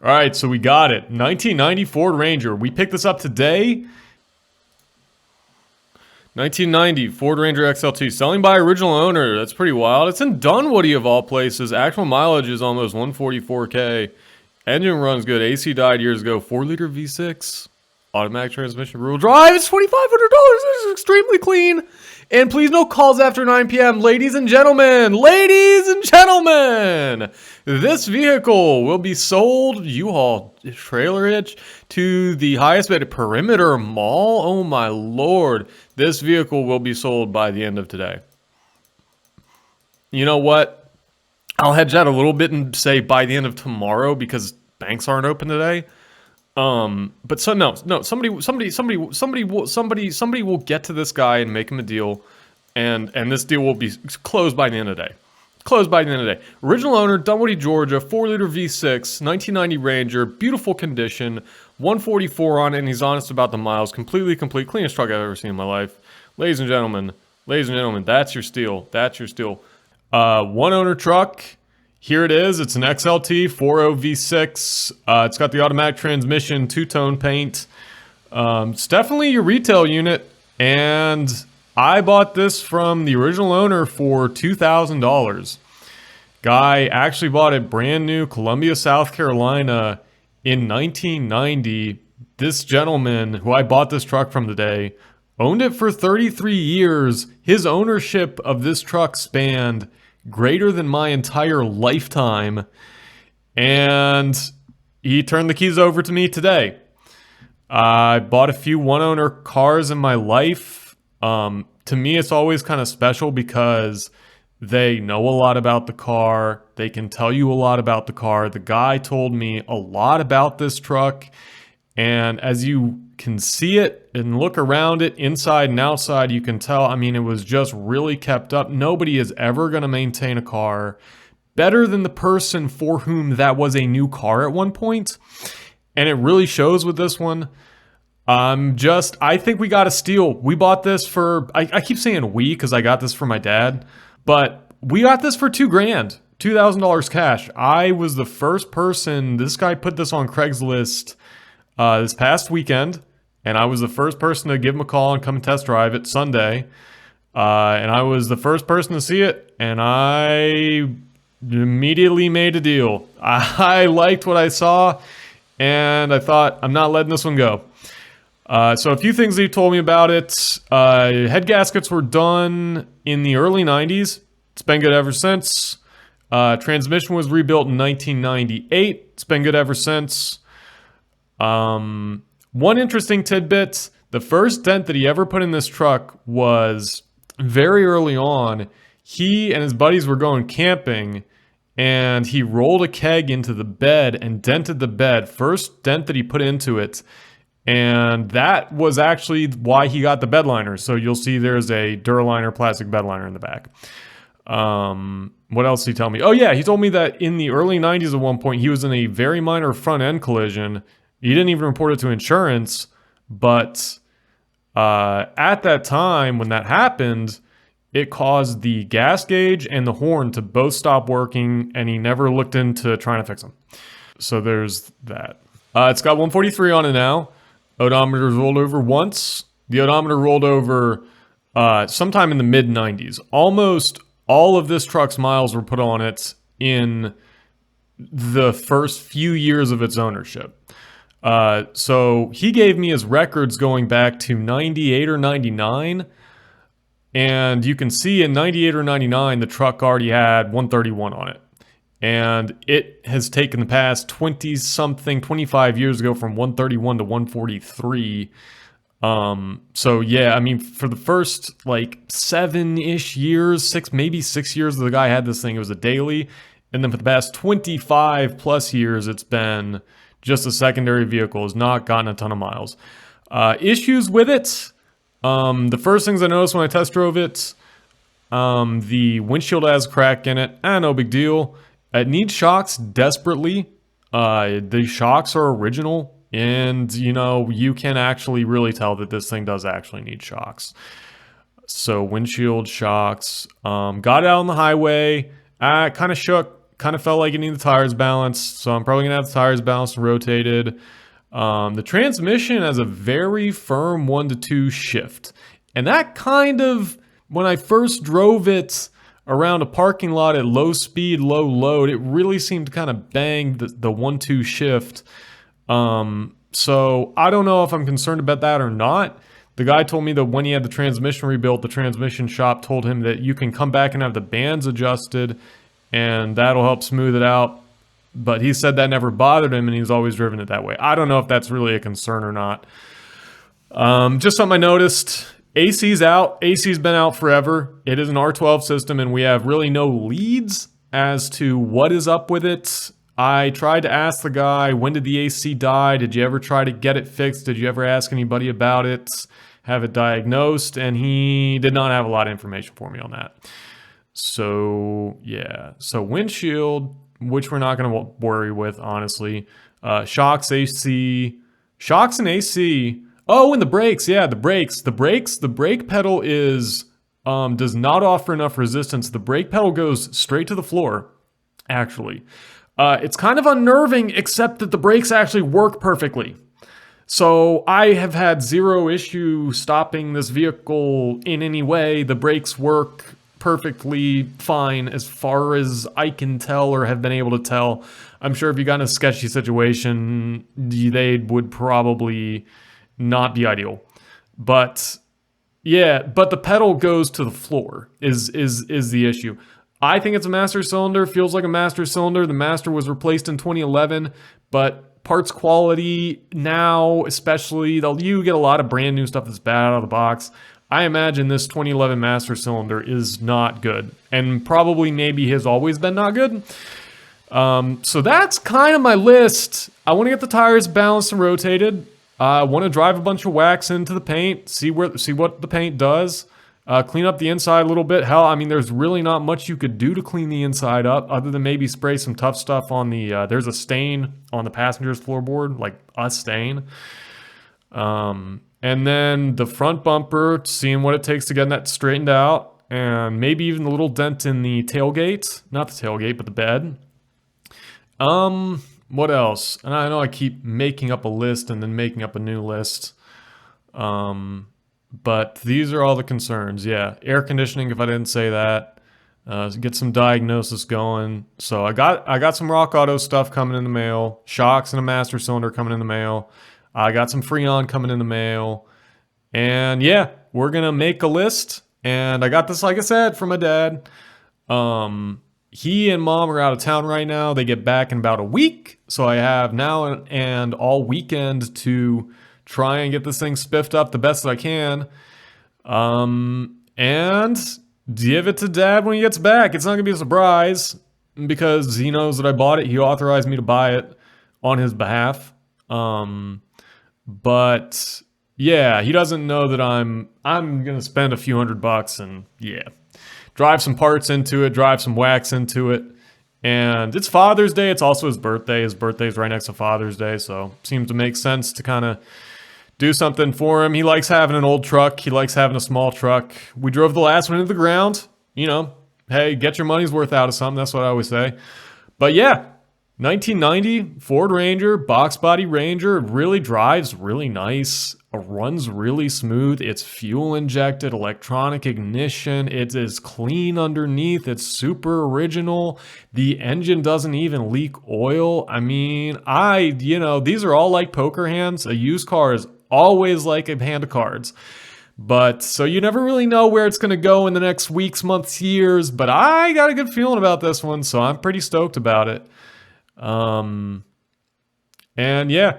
All right, so we got it. 1990 Ford Ranger. We picked this up today. 1990 Ford Ranger XLT. Selling by original owner. That's pretty wild. It's in Dunwoody of all places. Actual mileage is almost 144K. Engine runs good. AC died years ago. 4-liter V6. Automatic transmission, rear-wheel drive. It's $2,500. This is extremely clean. And please no calls after 9 p.m. Ladies and gentlemen. Ladies and gentlemen. This vehicle will be sold, U-Haul trailer hitch, to the highest bid at Perimeter Mall. Oh my lord. This vehicle will be sold by the end of today. You know what? I'll hedge that a little bit and say by the end of tomorrow because banks aren't open today. But so no, somebody will get to this guy and make him a deal, and this deal will be closed by the end of the day. Closed by the end of the day. Original owner, Dunwoody, Georgia, 4-liter V6, 1990 Ranger, beautiful condition, 144 on it, and he's honest about the miles. Completely complete, cleanest truck I've ever seen in my life. Ladies and gentlemen, that's your steal. That's your steal. One owner truck. Here it is. It's an XLT 4.0 V6. It's got the automatic transmission, two-tone paint. It's definitely your retail unit, and I bought this from the original owner for $2,000. Guy actually bought it brand new, Columbia, South Carolina, in 1990. This gentleman, who I bought this truck from today, owned it for 33 years. His ownership of this truck spanned greater than my entire lifetime, and he turned the keys over to me today. I bought a few one-owner cars in my life. To me, it's always kind of special because they know a lot about the car. They can tell you a lot about the car. The guy told me a lot about this truck, and as you can see it and look around it inside and outside, you can tell, I mean, it was just really kept up. Nobody is ever going to maintain a car better than the person for whom that was a new car at one point. And it really shows with this one. I think we got a steal. We bought this for, I keep saying we because I got this for my dad, but we got this for $2,000, $2,000 cash. I was the first person, this guy put this on Craigslist this past weekend, and I was the first person to give him a call and come and test drive it Sunday. And I was the first person to see it, and I immediately made a deal. I liked what I saw, and I thought, I'm not letting this one go. So a few things that he told me about it. Head gaskets were done in the early 90s. It's been good ever since. Transmission was rebuilt in 1998. It's been good ever since. One interesting tidbit, the first dent that he ever put in this truck was very early on. He and his buddies were going camping, and he rolled a keg into the bed and dented the bed. First dent that he put into it. And that was actually why he got the bed liner. So you'll see there's a Duraliner plastic bed liner in the back. What else did he tell me? Oh yeah, he told me that in the early 90s at one point, he was in a very minor front end collision. He didn't even report it to insurance, but at that time when that happened, it caused the gas gauge and the horn to both stop working, and he never looked into trying to fix them. So there's that. It's got 143 on it now. Odometer's rolled over once. The odometer rolled over sometime in the mid-90s. Almost all of this truck's miles were put on it in the first few years of its ownership. So he gave me his records going back to 98 or 99. And you can see in 98 or 99, the truck already had 131 on it. And it has taken the past 20-something, 25 years ago from 131 to 143. So yeah, I mean, for the first like 7-ish years, maybe 6 years that the guy had this thing, it was a daily. And then for the past 25 plus years, it's been just a secondary vehicle, has not gotten a ton of miles. Issues with it. The first things I noticed when I test drove it, the windshield has a crack in it. No big deal. It needs shocks desperately. The shocks are original, and you know, you can actually really tell that this thing does actually need shocks. So windshield shocks. Got out on the highway. Kind of shook. kind of felt like it needed the tires balanced, so I'm probably gonna have the tires balanced and rotated. The transmission has a very firm 1 to 2 shift. And that kind of, when I first drove it around a parking lot at low speed, low load, it really seemed to kind of bang the 1-2 shift. So I don't know if I'm concerned about that or not. The guy told me that when he had the transmission rebuilt, the transmission shop told him that you can come back and have the bands adjusted and that'll help smooth it out. But he said that never bothered him and he's always driven it that way. I don't know if that's really a concern or not. Just something I noticed. AC's out. AC's been out forever. It is an R12 system and we have really no leads as to what is up with it. I tried to ask the guy, when did the AC die? Did you ever try to get it fixed? Did you ever ask anybody about it? Have it diagnosed? And he did not have a lot of information for me on that. So, yeah. So windshield, which we're not going to worry with, honestly. Shocks, AC. Shocks and AC. Oh, and the brakes. Yeah, the brakes. The brake pedal is does not offer enough resistance. The brake pedal goes straight to the floor, actually. It's kind of unnerving, except that the brakes actually work perfectly. So I have had zero issue stopping this vehicle in any way. The brakes work perfectly fine as far as I can tell or have been able to tell. I'm sure if you got in a sketchy situation, they would probably not be ideal. But yeah, but the pedal goes to the floor is the issue. I think it's a master cylinder, feels like a master cylinder. The master was replaced in 2011, but parts quality now, especially, you get a lot of brand new stuff that's bad out of the box. I imagine this 2011 master cylinder is not good, and probably maybe has always been not good. So that's kind of my list. I want to get the tires balanced and rotated. I want to drive a bunch of wax into the paint, see what the paint does. Clean up the inside a little bit. Hell, I mean, there's really not much you could do to clean the inside up other than maybe spray some tough stuff on the, there's a stain on the passenger's floorboard, like a stain. And then the front bumper, seeing what it takes to get that straightened out. And maybe even the little dent in the tailgate. Not the tailgate, but the bed. What else? And I know I keep making up a list and then making up a new list. But these are all the concerns. Yeah, air conditioning, if I didn't say that. Get some diagnosis going. So I got some Rock Auto stuff coming in the mail. Shocks and a master cylinder coming in the mail. I got some Freon coming in the mail. And yeah, we're going to make a list. And I got this, like I said, from my dad. He and mom are out of town right now. They get back in about a week. So I have now and all weekend to try and get this thing spiffed up the best that I can. And give it to dad when he gets back. It's not going to be a surprise because he knows that I bought it. He authorized me to buy it on his behalf. But yeah, he doesn't know that I'm going to spend a few $100 and yeah, drive some parts into it, drive some wax into it. And it's Father's Day. It's also his birthday. His birthday's right next to Father's Day. So seems to make sense to kind of do something for him. He likes having an old truck. He likes having a small truck. We drove the last one into the ground. You know, hey, get your money's worth out of something. That's what I always say. But yeah, 1990 Ford Ranger, box body Ranger. It really drives really nice. It runs really smooth. It's fuel injected, electronic ignition. It is clean underneath. It's super original. The engine doesn't even leak oil. I mean, these are all like poker hands. A used car is always like a hand of cards. But so you never really know where it's going to go in the next weeks, months, years. But I got a good feeling about this one, so I'm pretty stoked about it. And yeah,